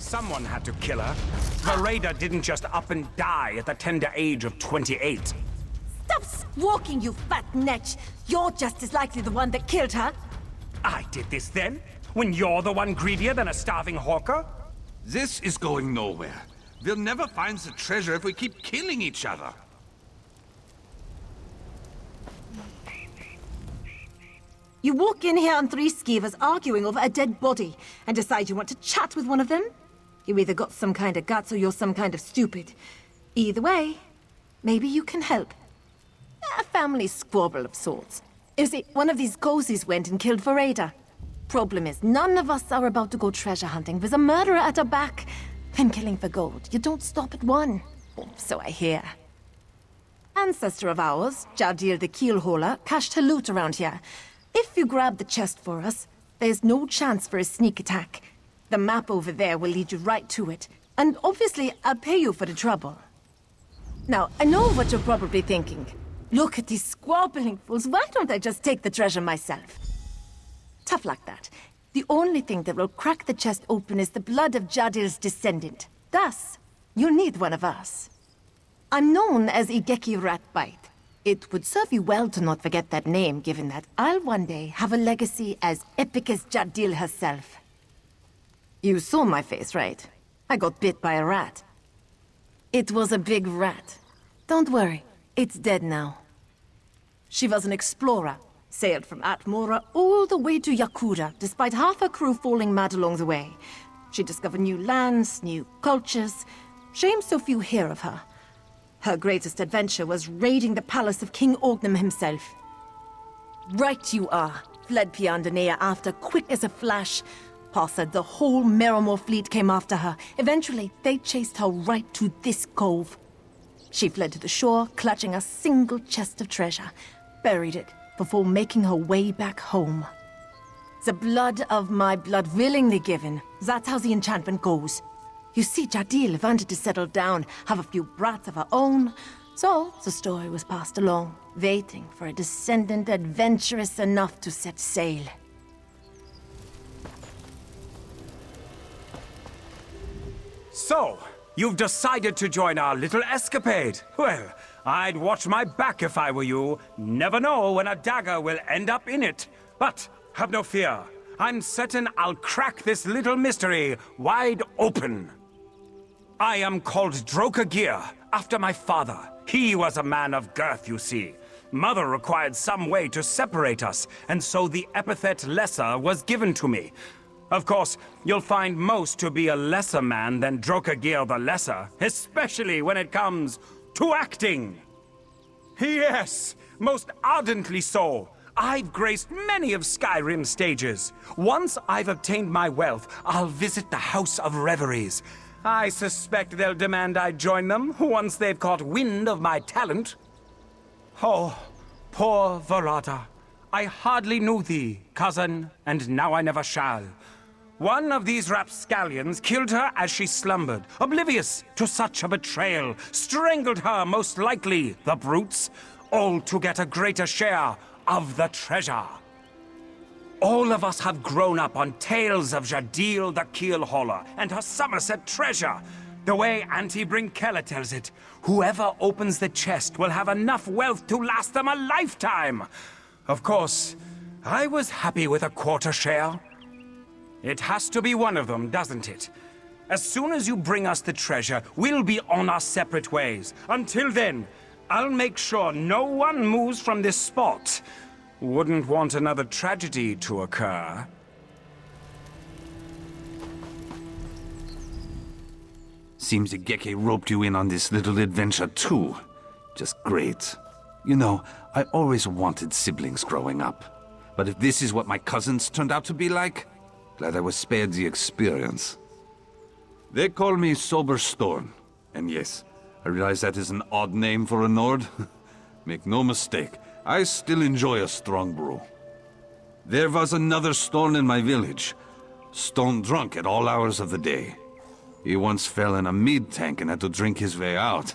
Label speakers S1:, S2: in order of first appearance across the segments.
S1: Someone had to kill her. Vereda didn't just up and die at the tender age of 28.
S2: Stop squawking, you fat netch! You're just as likely the one that killed her.
S1: I did this then? When you're the one greedier than a starving hawker?
S3: This is going nowhere. We'll never find the treasure if we keep killing each other.
S2: You walk in here on 3 skeevers arguing over a dead body and decide you want to chat with one of them? You either got some kind of guts or you're some kind of stupid. Either way, maybe you can help. A family squabble of sorts. You see, one of these cozies went and killed Vereda. Problem is, none of us are about to go treasure hunting with a murderer at our back. Then killing for gold. You don't stop at one. Oh, so I hear. Ancestor of ours, Jadil the Keelhauler, cached her loot around here. If you grab the chest for us, there's no chance for a sneak attack. The map over there will lead you right to it. And obviously, I'll pay you for the trouble. Now, I know what you're probably thinking. Look at these squabbling fools. Why don't I just take the treasure myself? Tough like that. The only thing that will crack the chest open is the blood of Jadil's descendant. Thus, you'll need one of us. I'm known as Igeki Ratbite. It would serve you well to not forget that name, given that I'll one day have a legacy as epic as Jadil herself. You saw my face, right? I got bit by a rat. It was a big rat. Don't worry, it's dead now. She was an explorer, sailed from Atmora all the way to Yakura, despite half her crew falling mad along the way. She discovered new lands, new cultures. Shame so few hear of her. Her greatest adventure was raiding the palace of King Ognum himself. Right you are. Fled Piandanea after, quick as a flash. Pa said the whole Merrimore fleet came after her. Eventually, they chased her right to this cove. She fled to the shore, clutching a single chest of treasure. Buried it before making her way back home. The blood of my blood willingly given. That's how the enchantment goes. You see, Jadil wanted to settle down, have a few brats of her own. So, the story was passed along, waiting for a descendant adventurous enough to set sail.
S1: So, you've decided to join our little escapade. Well, I'd watch my back if I were you. Never know when a dagger will end up in it. But have no fear. I'm certain I'll crack this little mystery wide open. I am called Drokagir, after my father. He was a man of girth, you see. Mother required some way to separate us, and so the epithet Lesser was given to me. Of course, you'll find most to be a lesser man than Drokagir the Lesser, especially when it comes to acting. Yes, most ardently so. I've graced many of Skyrim's stages. Once I've obtained my wealth, I'll visit the House of Reveries. I suspect they'll demand I join them once they've caught wind of my talent. Oh, poor Verada. I hardly knew thee, cousin, and now I never shall. One of these rapscallions killed her as she slumbered, oblivious to such a betrayal, strangled her most likely, the brutes, all to get a greater share of the treasure. All of us have grown up on tales of Jadil the Keelhauler and her Somerset treasure. The way Auntie Brinkella tells it, whoever opens the chest will have enough wealth to last them a lifetime. Of course, I was happy with a quarter share. It has to be one of them, doesn't it? As soon as you bring us the treasure, we'll be on our separate ways. Until then, I'll make sure no one moves from this spot. Wouldn't want another tragedy to occur.
S3: Seems Igeki roped you in on this little adventure too. Just great. You know, I always wanted siblings growing up. But if this is what my cousins turned out to be like, glad I was spared the experience. They call me Soberstorn. And yes, I realize that is an odd name for a Nord. Make no mistake, I still enjoy a strong brew. There was another Storn in my village. Stone drunk at all hours of the day. He once fell in a mead tank and had to drink his way out.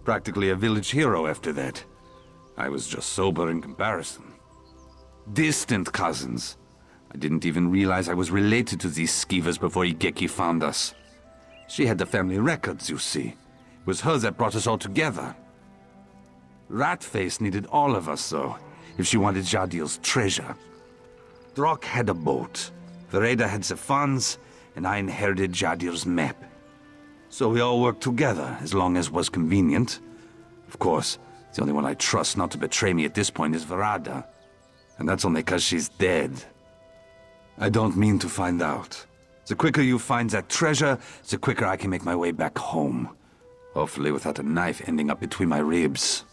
S3: Practically a village hero after that. I was just sober in comparison. Distant cousins. I didn't even realize I was related to these skeevers before Igeki found us. She had the family records, you see. It was her that brought us all together. Ratface needed all of us, though, if she wanted Jadil's treasure. Drock had a boat. Vereda had the funds, and I inherited Jadil's map. So we all worked together, as long as was convenient. Of course, the only one I trust not to betray me at this point is Vereda. And that's only 'cause she's dead. I don't mean to find out. The quicker you find that treasure, the quicker I can make my way back home. Hopefully without a knife ending up between my ribs.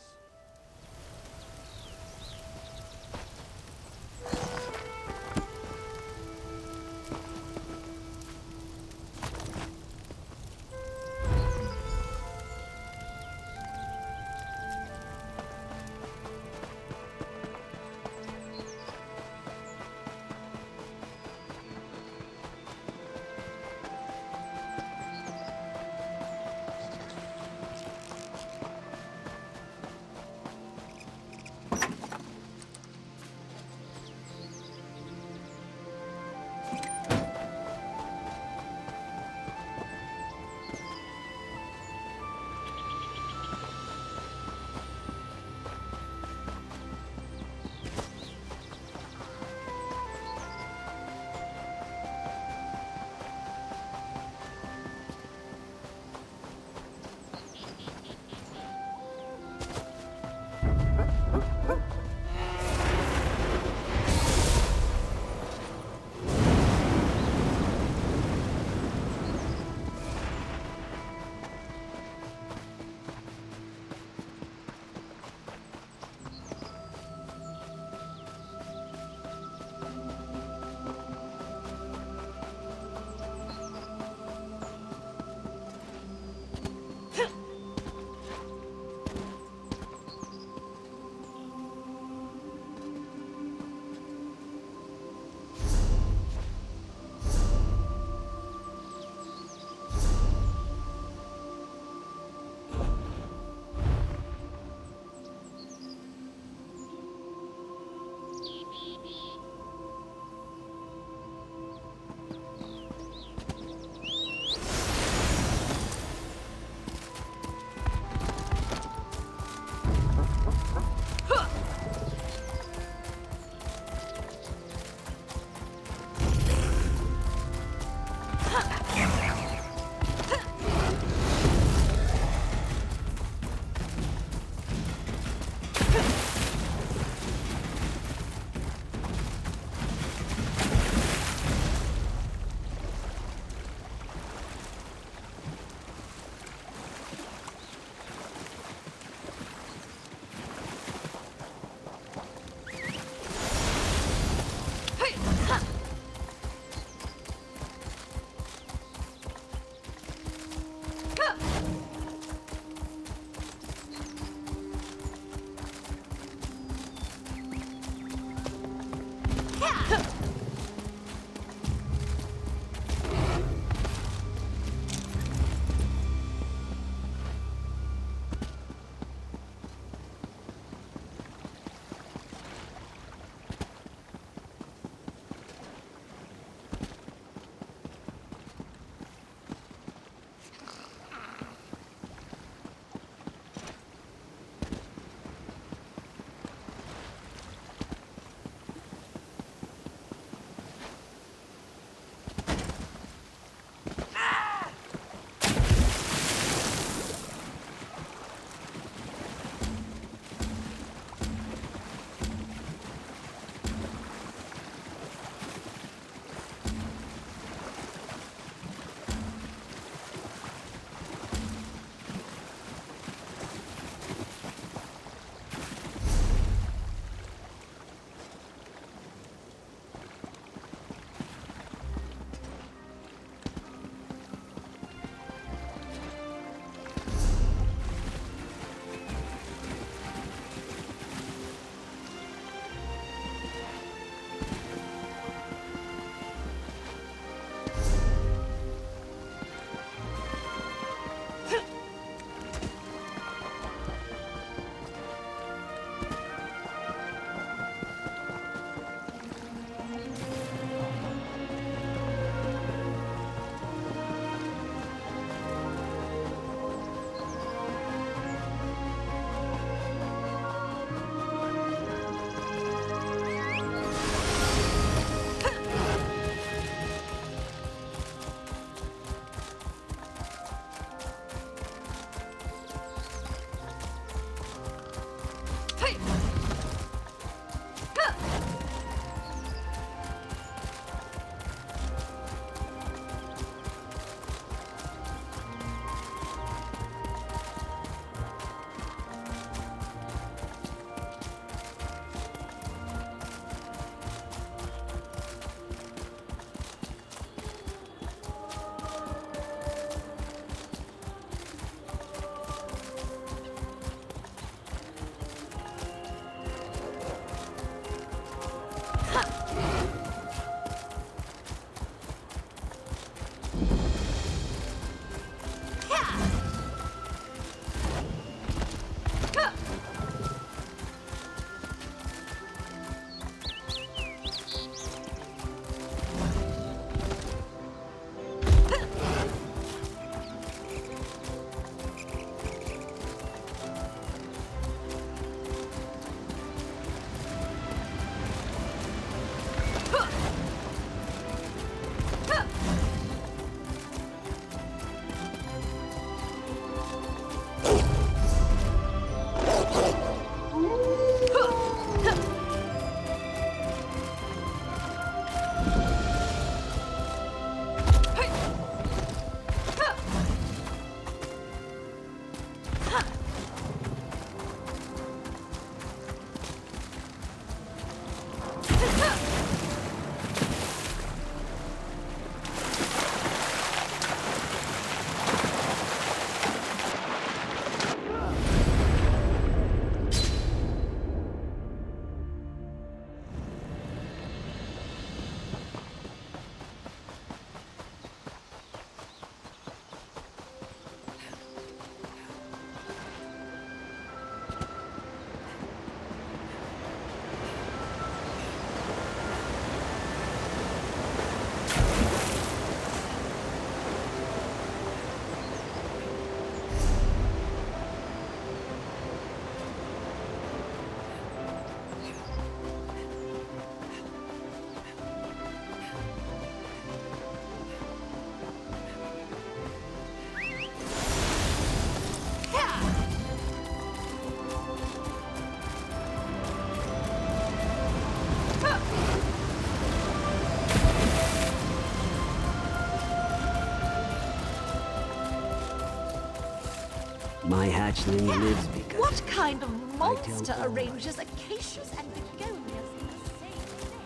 S4: My hatchling lives because...
S5: What kind of
S4: tell
S5: monster
S4: all
S5: arranges acacias and begonias in the same day?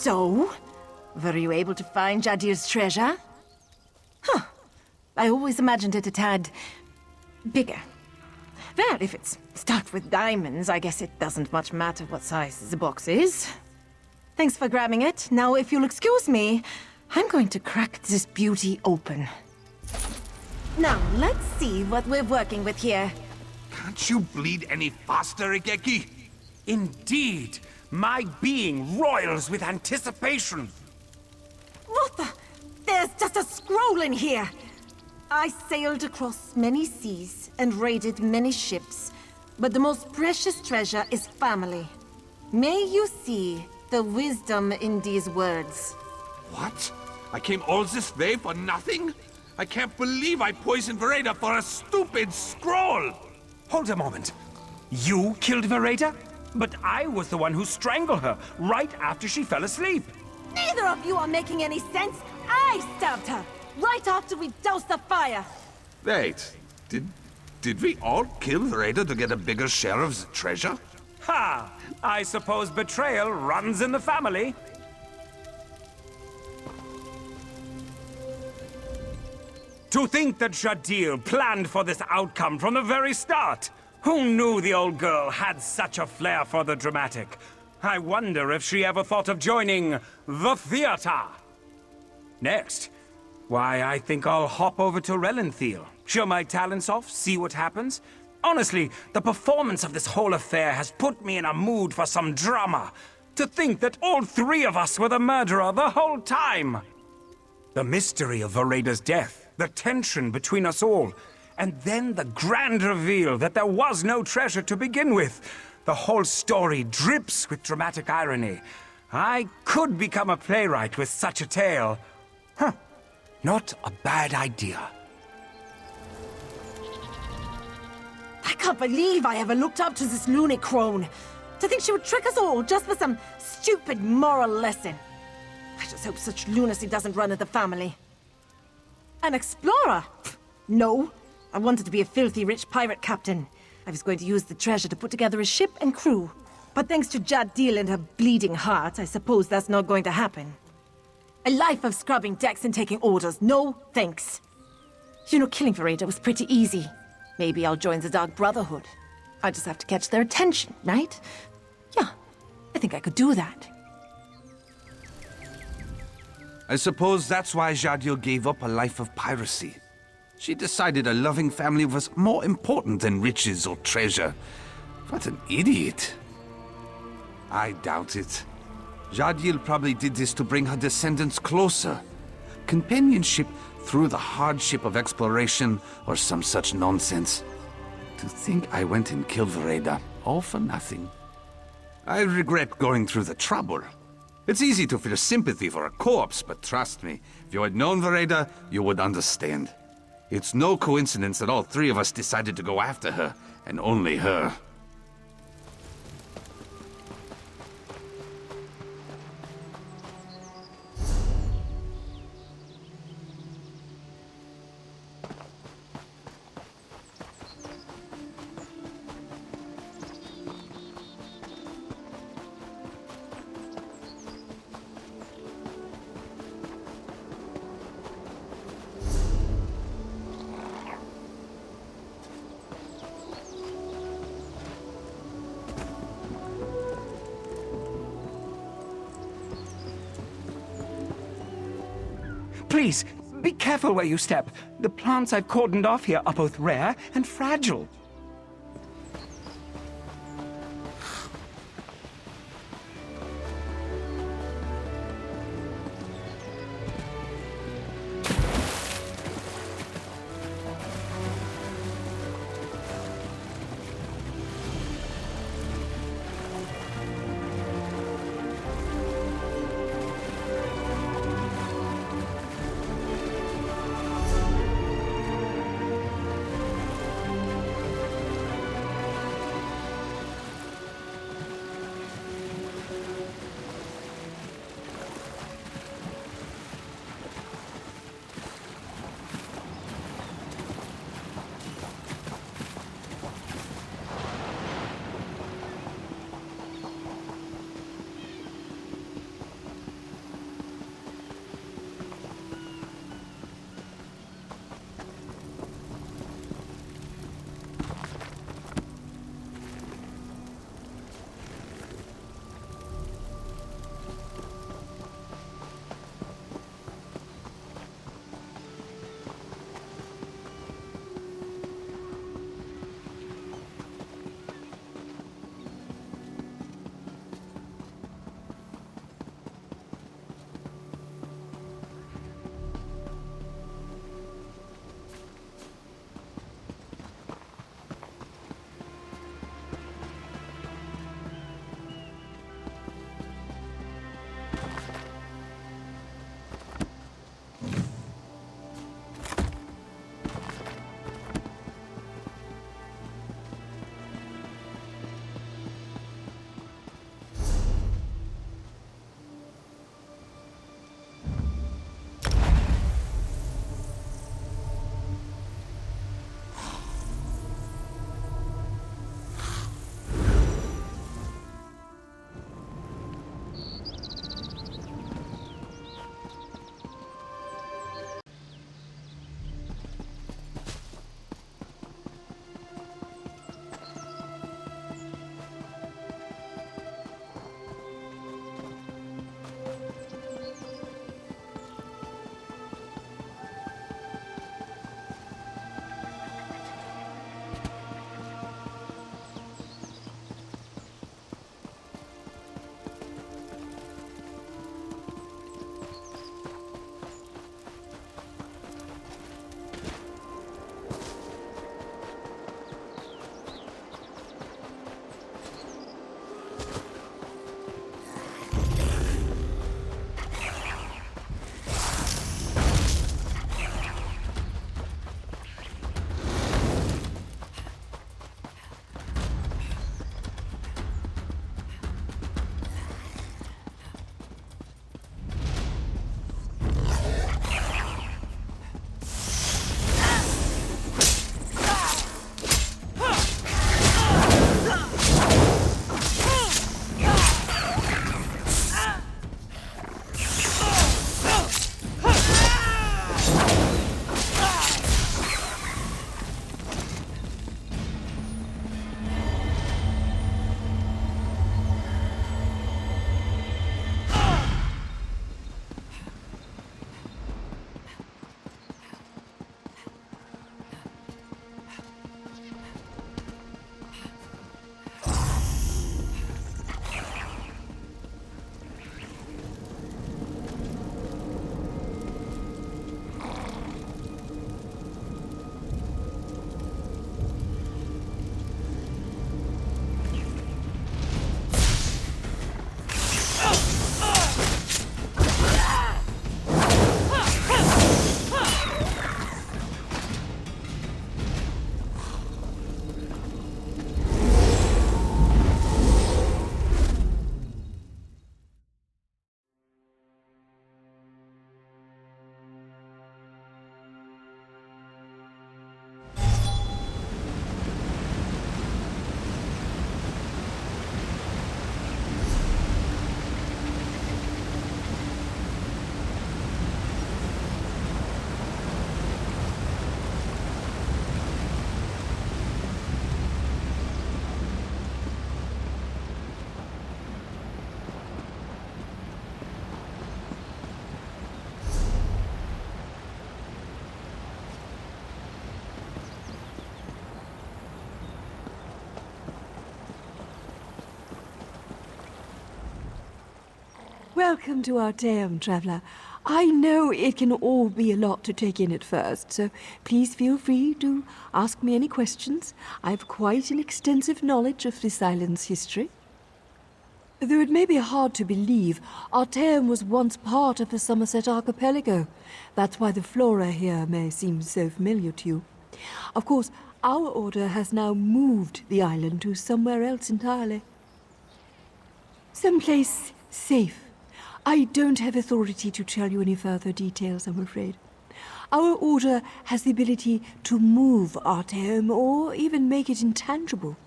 S2: So, Were you able to find Jadil's treasure? Huh. I always imagined it a tad bigger. Well, if it's stuffed with diamonds, I guess it doesn't much matter what size the box is. Thanks for grabbing it. Now, if you'll excuse me, I'm going to crack this beauty open. Now, let's see what we're working with here.
S3: Can't you bleed any faster, Igeki?
S1: Indeed, my being roils with anticipation.
S2: What the? There's just a scroll in here! I sailed across many seas and raided many ships, but the most precious treasure is family. May you see the wisdom in these words.
S3: What? I came all this way for nothing? I can't believe I poisoned Vereda for a stupid scroll!
S1: Hold a moment. You killed Vereda? But I was the one who strangled her right after she fell asleep.
S2: Neither of you are making any sense! I stabbed her! Right after we doused the fire!
S3: Wait, did we all kill Vereda to get a bigger share of the treasure?
S1: Ha! I suppose betrayal runs in the family. To think that Jadil planned for this outcome from the very start! Who knew the old girl had such a flair for the dramatic? I wonder if she ever thought of joining the theater. Next, why, I think I'll hop over to Relenthiel, show my talents off, see what happens. Honestly, the performance of this whole affair has put me in a mood for some drama. To think that all three of us were the murderer the whole time. The mystery of Vereda's death, the tension between us all, and then the grand reveal that there was no treasure to begin with. The whole story drips with dramatic irony. I could become a playwright with such a tale. Huh. Not a bad idea.
S2: I can't believe I ever looked up to this loony crone. To think she would trick us all just for some stupid moral lesson. I just hope such lunacy doesn't run in the family. An explorer? Pfft, no. I wanted to be a filthy rich pirate captain. I was going to use the treasure to put together a ship and crew. But thanks to Jadil and her bleeding heart, I suppose that's not going to happen. A life of scrubbing decks and taking orders, no thanks. You know, killing Vereda was pretty easy. Maybe I'll join the Dark Brotherhood. I just have to catch their attention, right? Yeah, I think I could do that.
S3: I suppose that's why Jadil gave up a life of piracy. She decided a loving family was more important than riches or treasure. What an idiot. I doubt it. Jadil probably did this to bring her descendants closer. Companionship through the hardship of exploration or some such nonsense. To think I went and killed Vereda, all for nothing. I regret going through the trouble. It's easy to feel sympathy for a corpse, but trust me, if you had known Vereda, you would understand. It's no coincidence that all three of us decided to go after her, and only her.
S1: Please, be careful where you step. The plants I've cordoned off here are both rare and fragile.
S6: Welcome to Arteum, traveler. I know it can all be a lot to take in at first, so please feel free to ask me any questions. I have quite an extensive knowledge of this island's history. Though it may be hard to believe, Arteum was once part of the Somerset Archipelago. That's why the flora here may seem so familiar to you. Of course, our order has now moved the island to somewhere else entirely. Someplace safe. I don't have authority to tell you any further details, I'm afraid. Our order has the ability to move Arteum or even make it intangible.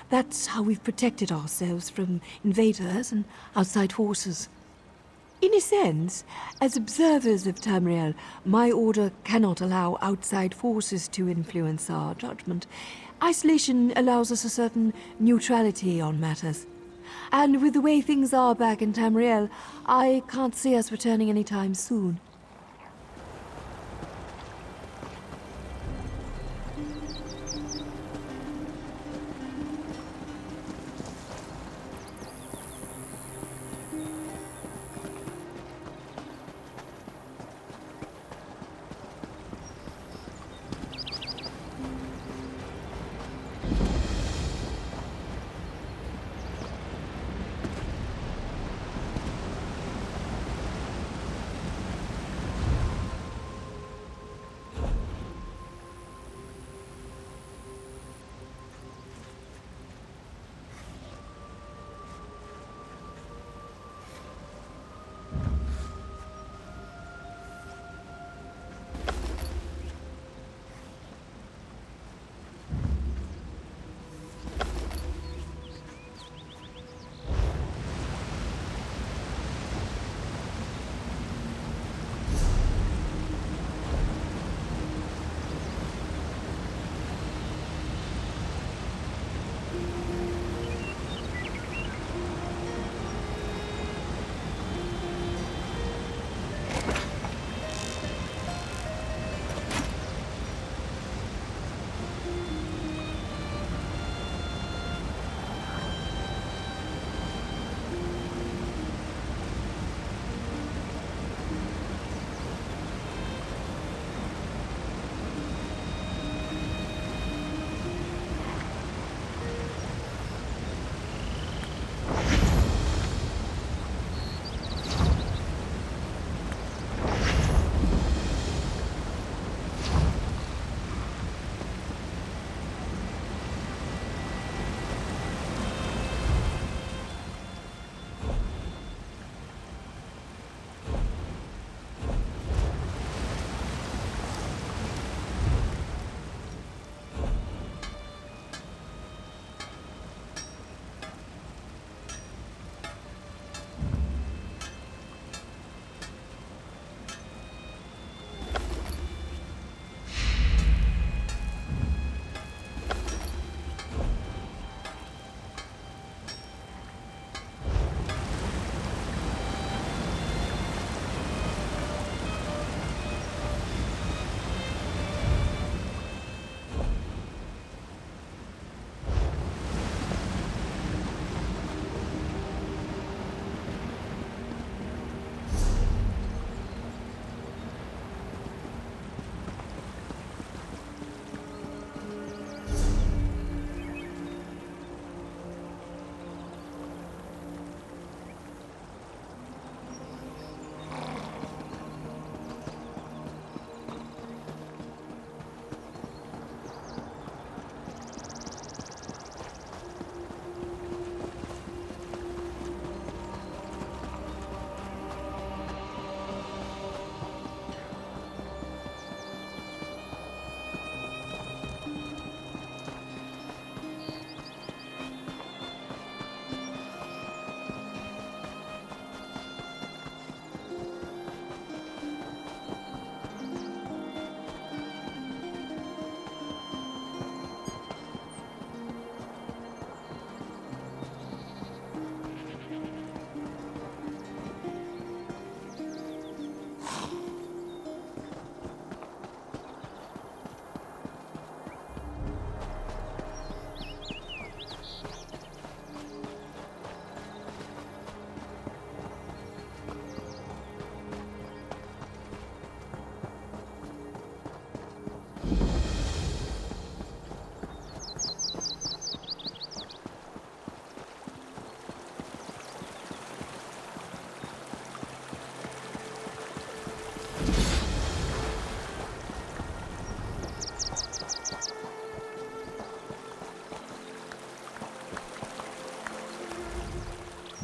S6: That's how we've protected ourselves from invaders and outside forces. In a sense, as observers of Tamriel, my order cannot allow outside forces to influence our judgment. Isolation allows us a certain neutrality on matters. And with the way things are back in Tamriel, I can't see us returning anytime soon.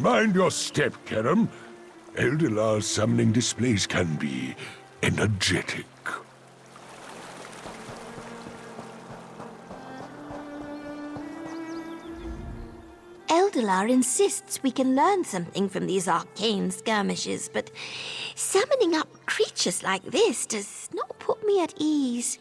S7: Mind your step, Kerem. Eldelar's summoning displays can be energetic.
S5: Eldelar insists we can learn something from these arcane skirmishes, but summoning up creatures like this does not put me at ease.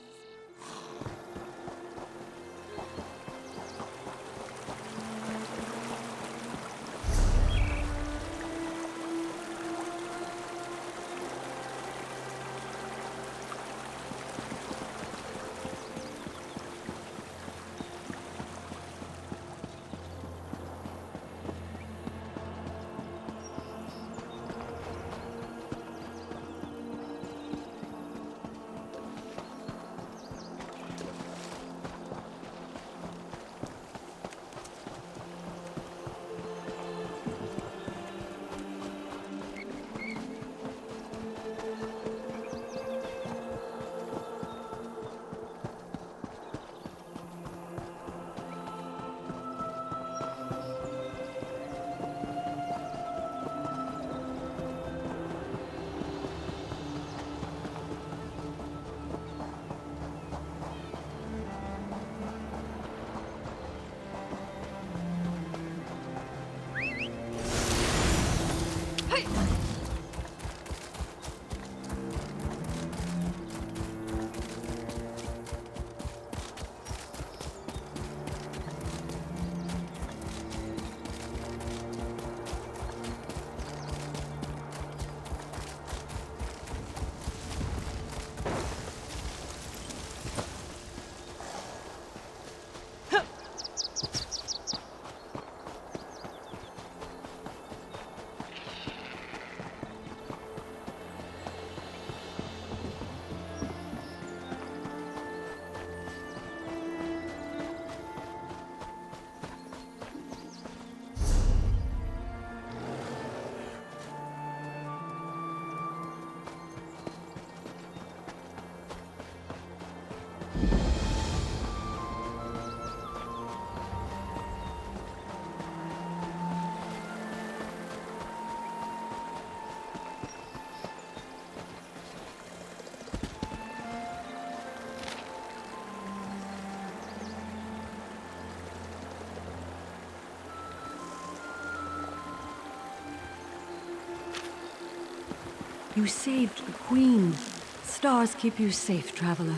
S6: You saved the Queen. Stars keep you safe, traveler.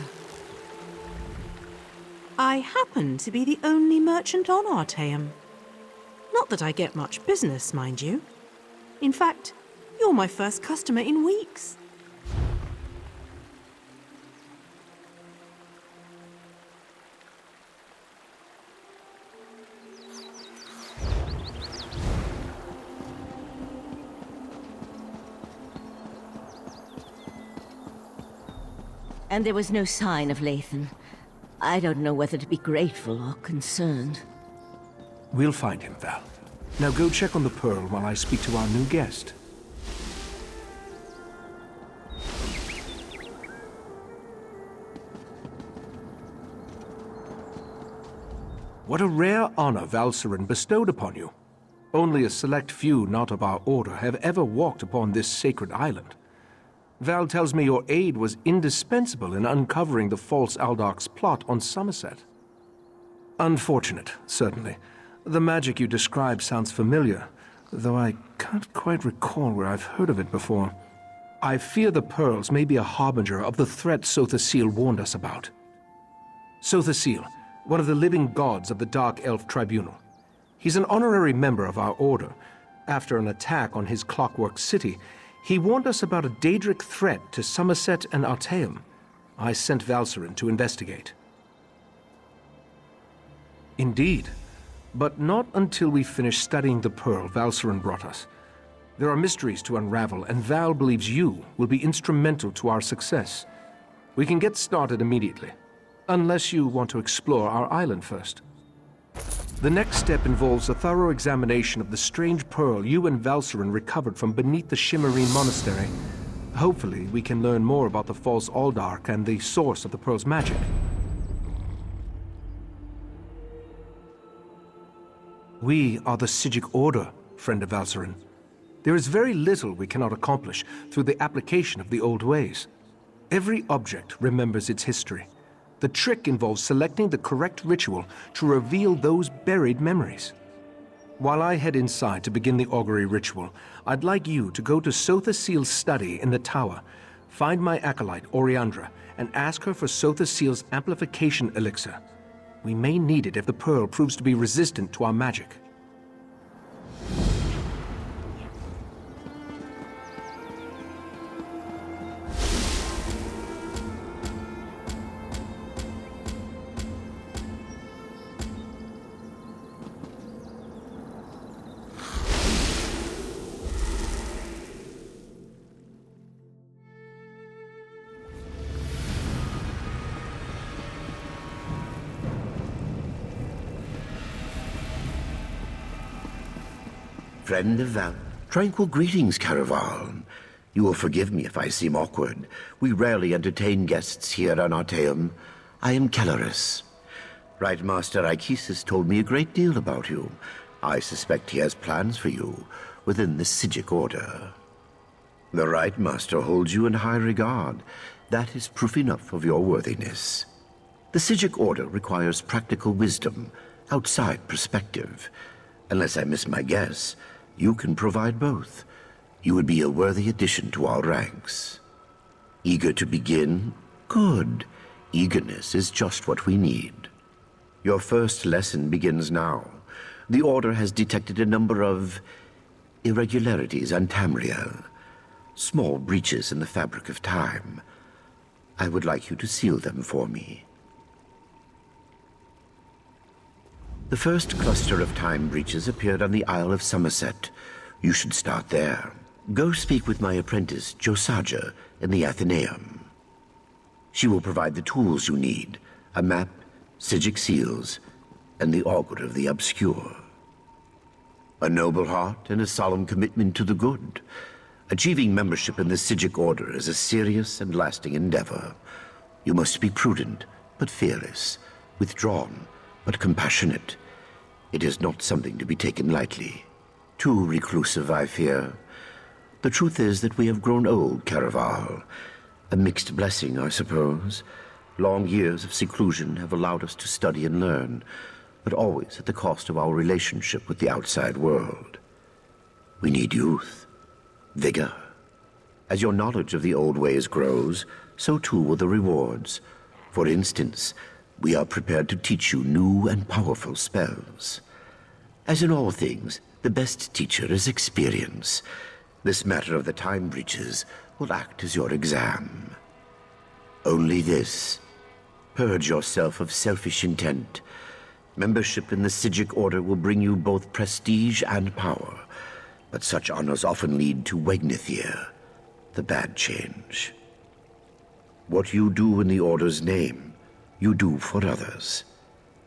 S8: I happen to be the only merchant on Artaeum. Not that I get much business, mind you. In fact, you're my first customer in weeks.
S4: And there was no sign of Lathan. I don't know whether to be grateful or concerned.
S9: We'll find him, Val. Now go check on the Pearl while I speak to our new guest. What a rare honor Valcerin bestowed upon you. Only a select few not of our order have ever walked upon this sacred island. Val tells me your aid was indispensable in uncovering the false Aldarch's plot on Somerset. Unfortunate, certainly. The magic you describe sounds familiar, though I can't quite recall where I've heard of it before. I fear the pearls may be a harbinger of the threat Sothasil warned us about. Sothasil, one of the living gods of the Dark Elf Tribunal. He's an honorary member of our order. After an attack on his Clockwork City, he warned us about a Daedric threat to Somerset and Artaeum. I sent Valcerin to investigate. Indeed, but not until we finish studying the Pearl Valcerin brought us. There are mysteries to unravel, and Val believes you will be instrumental to our success. We can get started immediately, unless you want to explore our island first. The next step involves a thorough examination of the strange pearl you and Valcerin recovered from beneath the Shimmerine Monastery. Hopefully, we can learn more about the false Aldarch and the source of the pearl's magic. We are the Psijic Order, friend of Valserin. There is very little we cannot accomplish through the application of the old ways. Every object remembers its history. The trick involves selecting the correct ritual to reveal those buried memories. While I head inside to begin the augury ritual, I'd like you to go to Sotha Seal's study in the tower, find my acolyte, Oriandra, and ask her for Sotha Seal's amplification elixir. We may need it if the pearl proves to be resistant to our magic.
S10: Friend of Val, tranquil greetings, Caraval. You will forgive me if I seem awkward. We rarely entertain guests here on Artaeum. I am Kelleris. Right Master Ichesis told me a great deal about you. I suspect he has plans for you within the Psijic Order. The Right Master holds you in high regard. That is proof enough of your worthiness. The Psijic Order requires practical wisdom, outside perspective. Unless I miss my guess, you can provide both. You would be a worthy addition to our ranks. Eager to begin? Good. Eagerness is just what we need. Your first lesson begins now. The Order has detected a number of irregularities on Tamriel. Small breaches in the fabric of time. I would like you to seal them for me. The first cluster of time breaches appeared on the Isle of Somerset. You should start there. Go speak with my apprentice, Josaja, in the Athenaeum. She will provide the tools you need, a map, Psijic seals, and the Augur of the Obscure. A noble heart and a solemn commitment to the good. Achieving membership in the Psijic Order is a serious and lasting endeavor. You must be prudent, but fearless, withdrawn, but compassionate. It is not something to be taken lightly. Too reclusive, I fear. The truth is that we have grown old, Caraval. A mixed blessing, I suppose. Long years of seclusion have allowed us to study and learn, but always at the cost of our relationship with the outside world. We need youth, vigor. As your knowledge of the old ways grows, so too will the rewards. For instance, we are prepared to teach you new and powerful spells. As in all things, the best teacher is experience. This matter of the time breaches will act as your exam. Only this. Purge yourself of selfish intent. Membership in the Psijic Order will bring you both prestige and power, but such honors often lead to Wegnithir, the bad change. What you do in the Order's name, you do for others,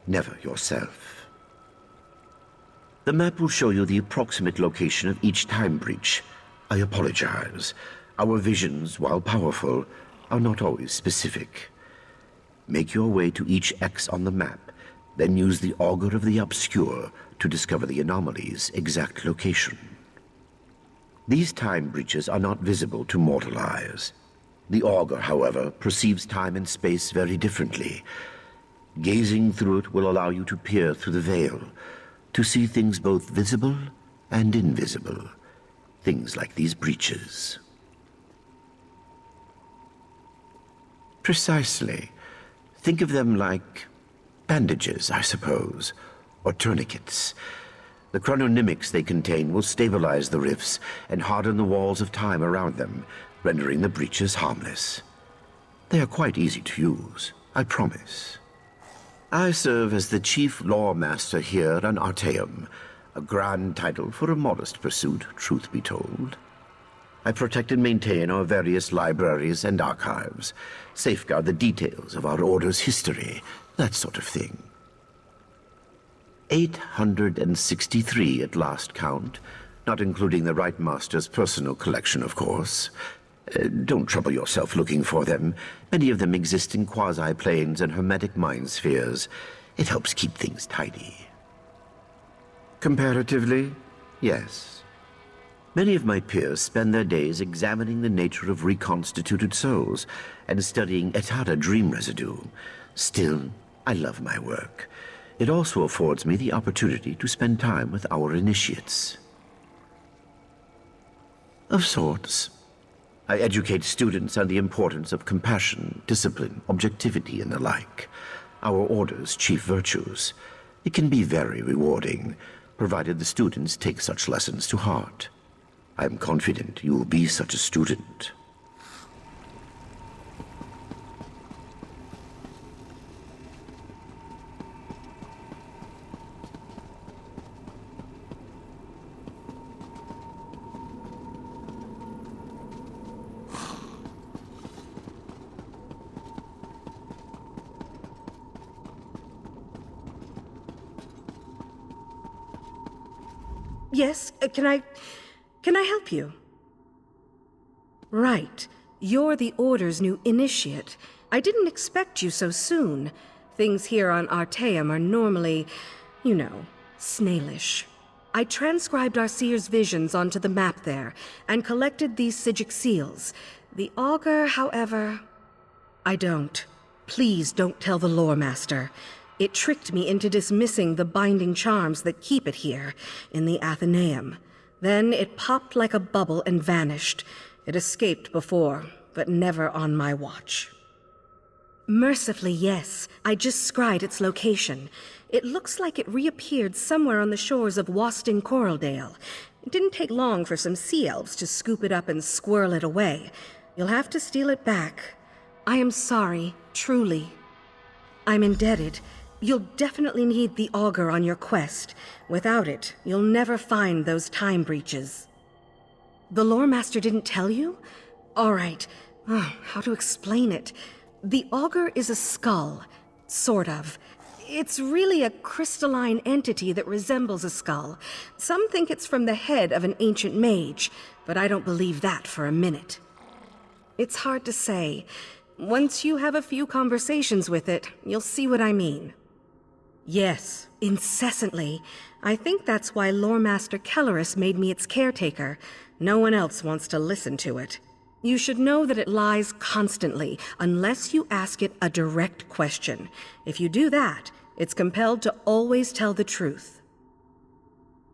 S10: never yourself. The map will show you the approximate location of each time breach. I apologize. Our visions, while powerful, are not always specific. Make your way to each X on the map, then use the Augur of the Obscure to discover the anomaly's exact location. These time breaches are not visible to mortal eyes. The Augur, however, perceives time and space very differently. Gazing through it will allow you to peer through the veil, to see things both visible and invisible. Things like these breaches. Precisely. Think of them like bandages, I suppose, or tourniquets. The chrononymics they contain will stabilize the rifts and harden the walls of time around them, rendering the breaches harmless. They are quite easy to use, I promise. I serve as the Chief Law Master here on Artaeum, a grand title for a modest pursuit, truth be told. I protect and maintain our various libraries and archives, safeguard the details of our Order's history, that sort of thing. 863 at last count, not including the Right Master's personal collection, of course. Don't trouble yourself looking for them. Many of them exist in quasi-planes and hermetic mind spheres. It helps keep things tidy. Comparatively, Yes. Many of my peers spend their days examining the nature of reconstituted souls and studying Etata dream residue. Still, I love my work. It also affords me the opportunity to spend time with our initiates. Of sorts. I educate students on the importance of compassion, discipline, objectivity, and the like. Our order's chief virtues. It can be very rewarding, provided the students take such lessons to heart. I'm confident you will be such a student.
S8: Yes, can I help you? Right. You're the Order's new initiate. I didn't expect you so soon. Things here on Artaeum are normally, you know, snailish. I transcribed our seer's visions onto the map there, and collected these Psijic seals. The augur, however... I don't. Please don't tell the lore master. It tricked me into dismissing the binding charms that keep it here, in the Athenaeum. Then it popped like a bubble and vanished. It escaped before, but never on my watch. Mercifully, yes. I just scried its location. It looks like it reappeared somewhere on the shores of Wasting Coraldale. It didn't take long for some sea elves to scoop it up and squirrel it away. You'll have to steal it back. I am sorry, truly. I'm indebted. You'll definitely need the augur on your quest. Without it, you'll never find those time breaches. The lore master didn't tell you? All right. How to explain it? The augur is a skull. Sort of. It's really a crystalline entity that resembles a skull. Some think it's from the head of an ancient mage, but I don't believe that for a minute. It's hard to say. Once you have a few conversations with it, you'll see what I mean. Yes, incessantly. I think that's why Lore Master Kellerus made me its caretaker. No one else wants to listen to it. You should know that it lies constantly, unless you ask it a direct question. If you do that, it's compelled to always tell the truth.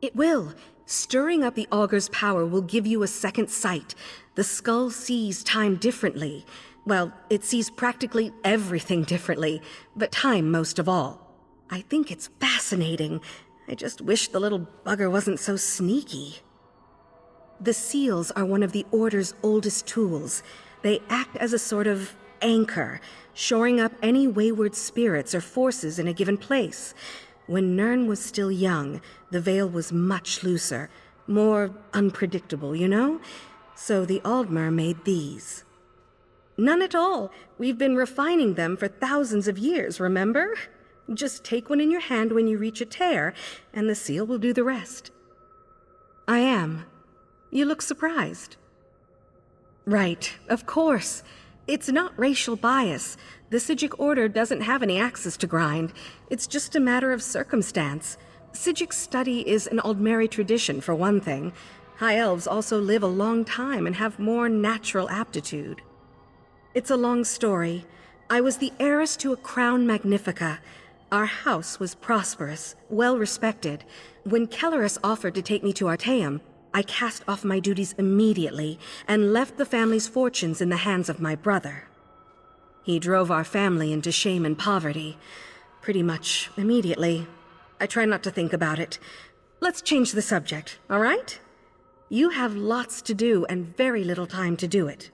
S8: It will. Stirring up the augur's power will give you a second sight. The skull sees time differently. Well, it sees practically everything differently, but time most of all. I think it's fascinating. I just wish the little bugger wasn't so sneaky. The seals are one of the Order's oldest tools. They act as a sort of anchor, shoring up any wayward spirits or forces in a given place. When Nirn was still young, the veil was much looser, more unpredictable, you know? So the Aldmer made these. None at all. We've been refining them for thousands of years, remember? Just take one in your hand when you reach a tear, and the seal will do the rest. I am. You look surprised. Right, of course. It's not racial bias. The Psijic Order doesn't have any axes to grind. It's just a matter of circumstance. Psijic study is an Aldmeri tradition, for one thing. High Elves also live a long time and have more natural aptitude. It's a long story. I was the heiress to a crown magnifica. Our house was prosperous, well-respected. When Kellerus offered to take me to Artaeum, I cast off my duties immediately and left the family's fortunes in the hands of my brother. He drove our family into shame and poverty, pretty much immediately. I try not to think about it. Let's change the subject, all right? You have lots to do and very little time to do it.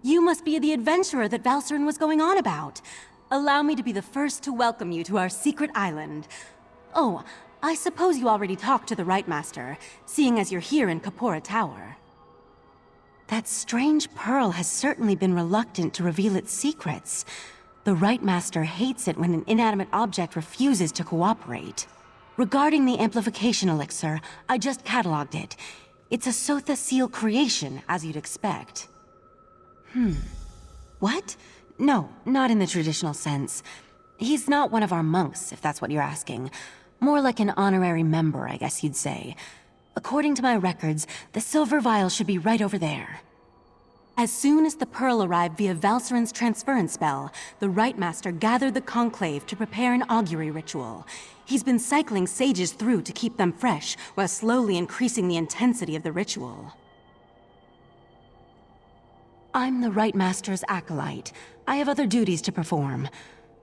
S11: You must be the adventurer that Valcerin was going on about. Allow me to be the first to welcome you to our secret island. Oh, I suppose you already talked to the Right Master, seeing as you're here in Kapora Tower. That strange pearl has certainly been reluctant to reveal its secrets. The Right Master hates it when an inanimate object refuses to cooperate. Regarding the amplification elixir, I just cataloged it. It's a Sotha Seal creation, as you'd expect. What? No, not in the traditional sense. He's not one of our monks, if that's what you're asking. More like an honorary member, I guess you'd say. According to my records, the silver vial should be right over there. As soon as the pearl arrived via Valserin's transference spell, the Right Master gathered the conclave to prepare an augury ritual. He's been cycling sages through to keep them fresh, while slowly increasing the intensity of the ritual. I'm the Right Master's acolyte. I have other duties to perform.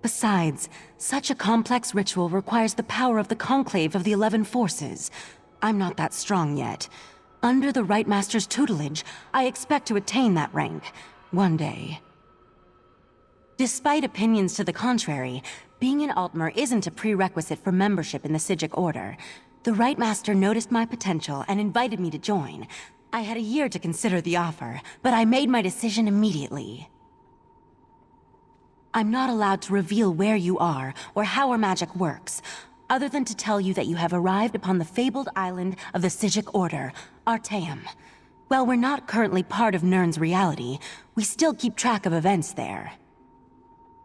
S11: Besides, such a complex ritual requires the power of the conclave of the 11 forces. I'm not that strong yet. Under the Right Master's tutelage, I expect to attain that rank. One day. Despite opinions to the contrary, being an Altmer isn't a prerequisite for membership in the Psijic Order. The Right Master noticed my potential and invited me to join. I had a year to consider the offer, but I made my decision immediately. I'm not allowed to reveal where you are or how our magic works, other than to tell you that you have arrived upon the fabled island of the Psijic Order, Artaeum. While we're not currently part of Nirn's reality, we still keep track of events there.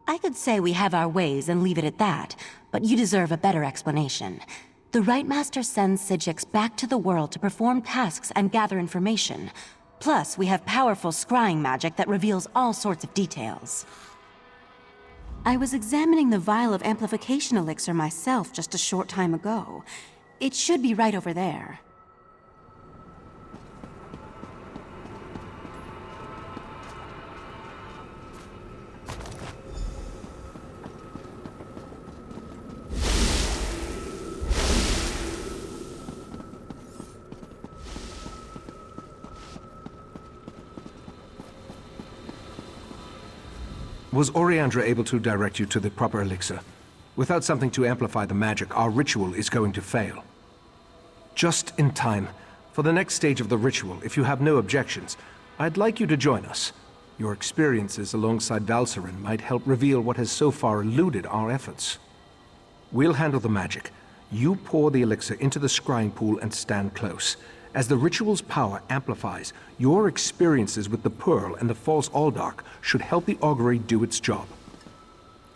S11: I could say we have our ways and leave it at that, but you deserve a better explanation. The Right Master sends Psijics back to the world to perform tasks and gather information. Plus, we have powerful scrying magic that reveals all sorts of details. I was examining the vial of amplification elixir myself just a short time ago. It should be right over there.
S9: Was Oriandra able to direct you to the proper elixir? Without something to amplify the magic, our ritual is going to fail. Just in time. For the next stage of the ritual, if you have no objections, I'd like you to join us. Your experiences alongside Valserin might help reveal what has so far eluded our efforts. We'll handle the magic. You pour the elixir into the scrying pool and stand close. As the ritual's power amplifies, your experiences with the Pearl and the False Aldark should help the augury do its job.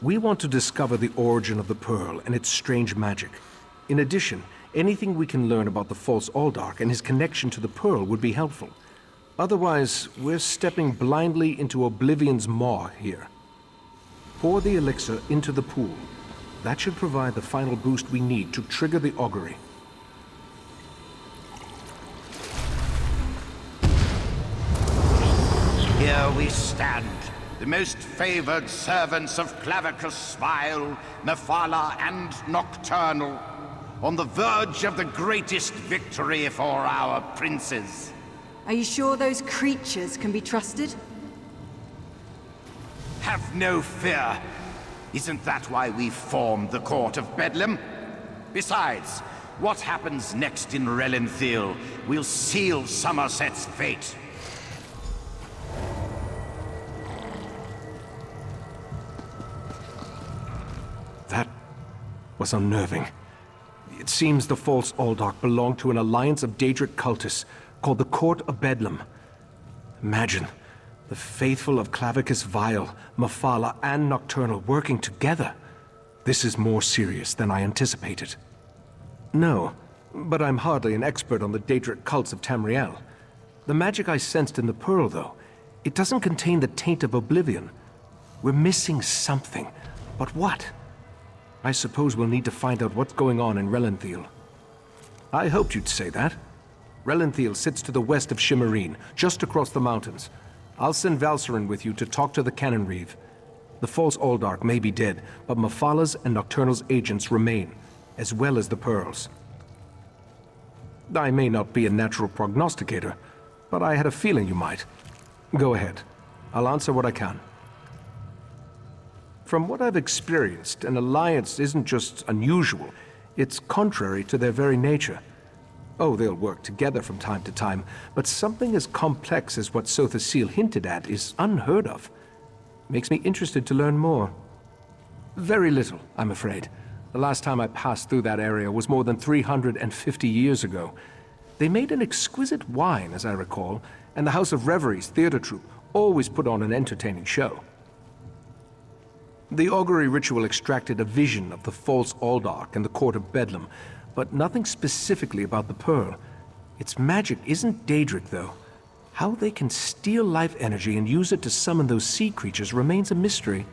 S9: We want to discover the origin of the Pearl and its strange magic. In addition, anything we can learn about the False Aldark and his connection to the Pearl would be helpful. Otherwise, we're stepping blindly into Oblivion's maw here. Pour the elixir into the pool. That should provide the final boost we need to trigger the augury.
S12: Here we stand, the most favored servants of Clavicus Smile, Mephala, and Nocturnal, on the verge of the greatest victory for our princes.
S6: Are you sure those creatures can be trusted?
S12: Have no fear. Isn't that why we formed the Court of Bedlam? Besides, what happens next in Relenthiel will seal Somerset's fate.
S9: That was unnerving. It seems the False Aldark belonged to an alliance of Daedric cultists called the Court of Bedlam. Imagine, the faithful of Clavicus Vile, Mephala, and Nocturnal working together. This is more serious than I anticipated. No, but I'm hardly an expert on the Daedric cults of Tamriel. The magic I sensed in the Pearl, though, it doesn't contain the taint of Oblivion. We're missing something, but what? I suppose we'll need to find out what's going on in Relenthiel. I hoped you'd say that. Relenthiel sits to the west of Shimmerine, just across the mountains. I'll send Valserin with you to talk to the Cannon Reeve. The False Aldark may be dead, but Mephala's and Nocturnal's agents remain, as well as the Pearls. I may not be a natural prognosticator, but I had a feeling you might. Go ahead. I'll answer what I can. From what I've experienced, an alliance isn't just unusual, It's contrary to their very nature. Oh, they'll work together from time to time, but something as complex as what Sotha Seal hinted at is unheard of. Makes me interested to learn more. Very little, I'm afraid. The last time I passed through that area was more than 350 years ago. They made an exquisite wine, as I recall, and the House of Reveries theater troupe always put on an entertaining show. The augury ritual extracted a vision of the false Aldark and the court of Bedlam, but nothing specifically about the pearl. Its magic isn't Daedric, though. How they can steal life energy and use it to summon those sea creatures remains a mystery.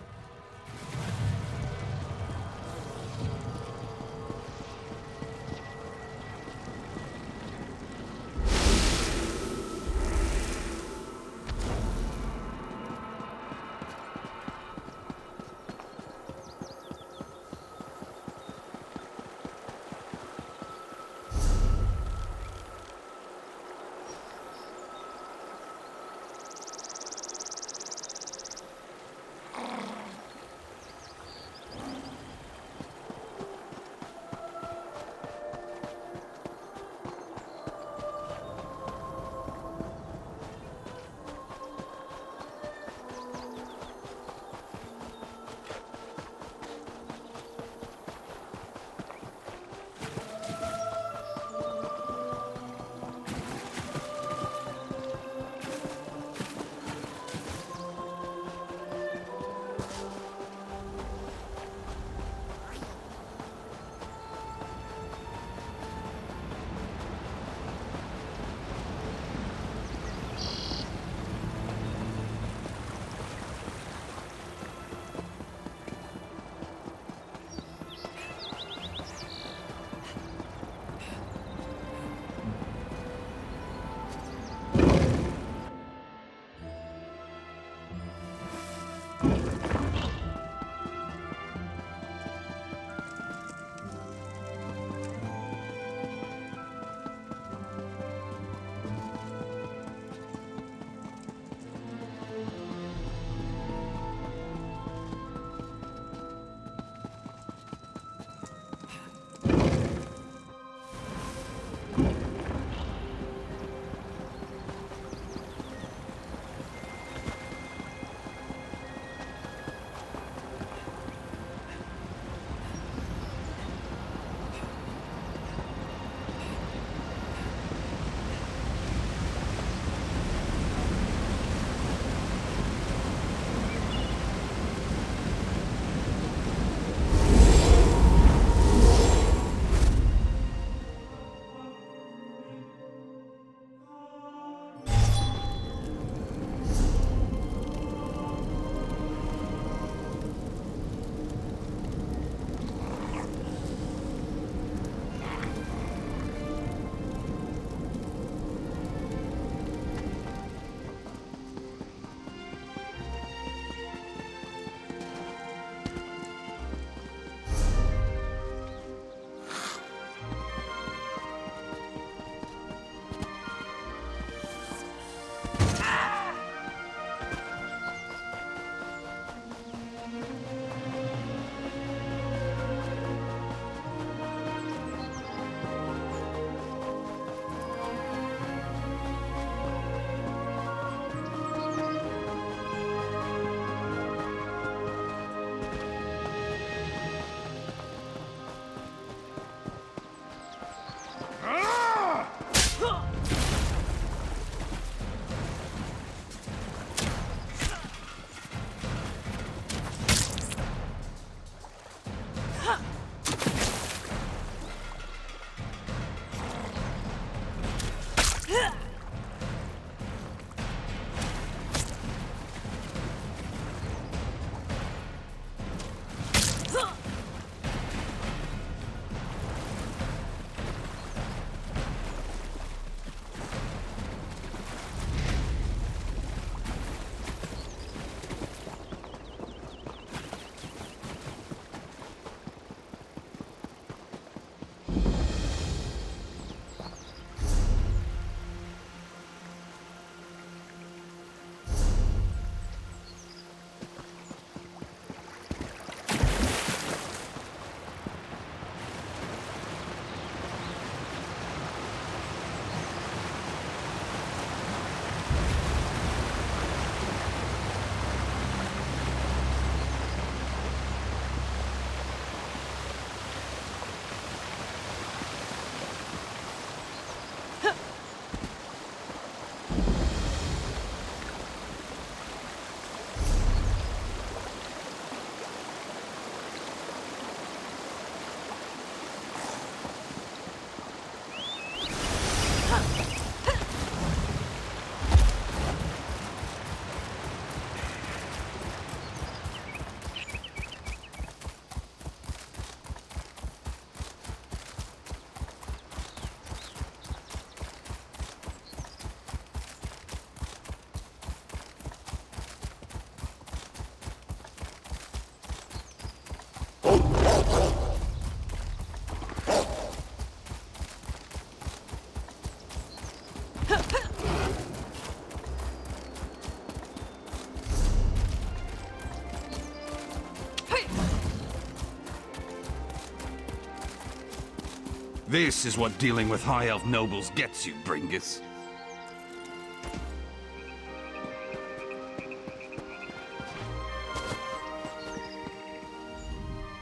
S3: This is what dealing with High Elf nobles gets you, Bringus.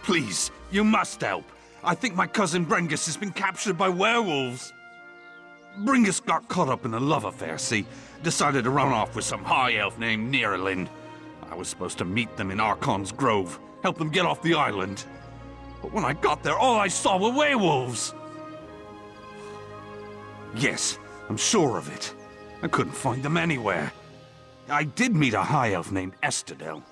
S3: Please, you must help. I think my cousin Brengus has been captured by werewolves. Bringus got caught up in a love affair, see? Decided to run off with some high elf named Neerlin. I was supposed to meet them in Archon's Grove, help them get off the island. But when I got there, all I saw were werewolves. Yes, I'm sure of it. I couldn't find them anywhere. I did meet a high elf named Estadel.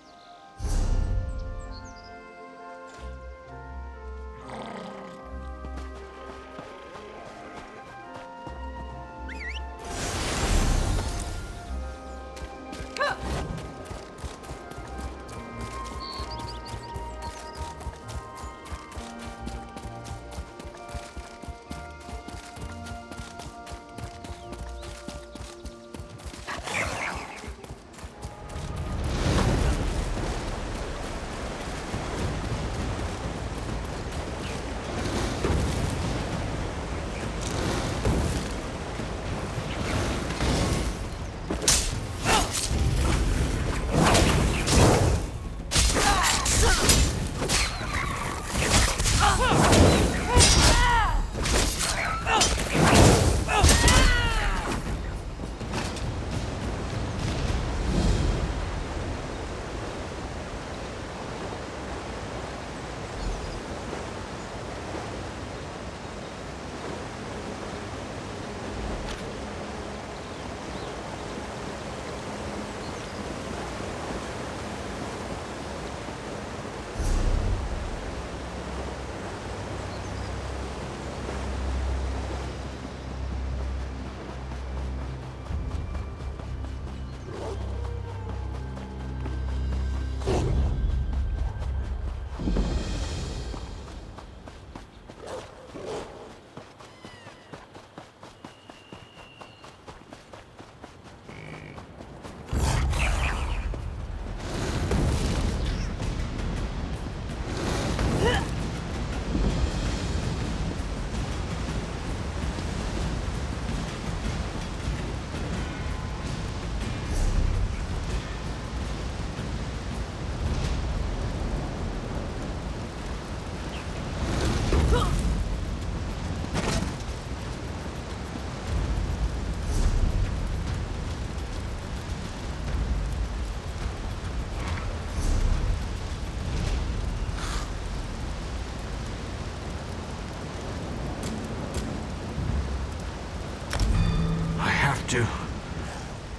S9: To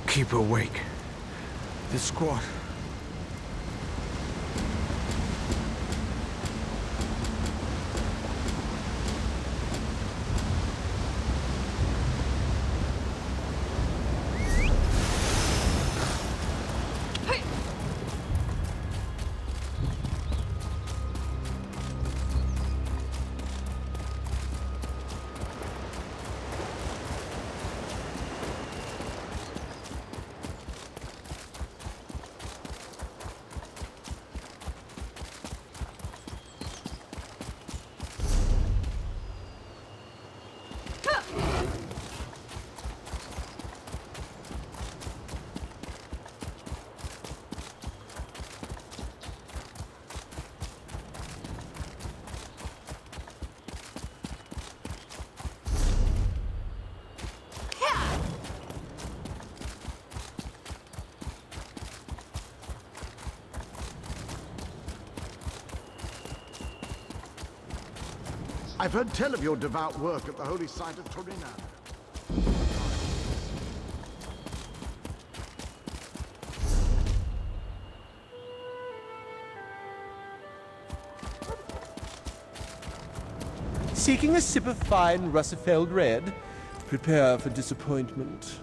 S9: keep awake. This squad.
S12: I've heard tell of your devout work at the holy site of Torina.
S13: Seeking a sip of fine Russifeld red? Prepare for disappointment.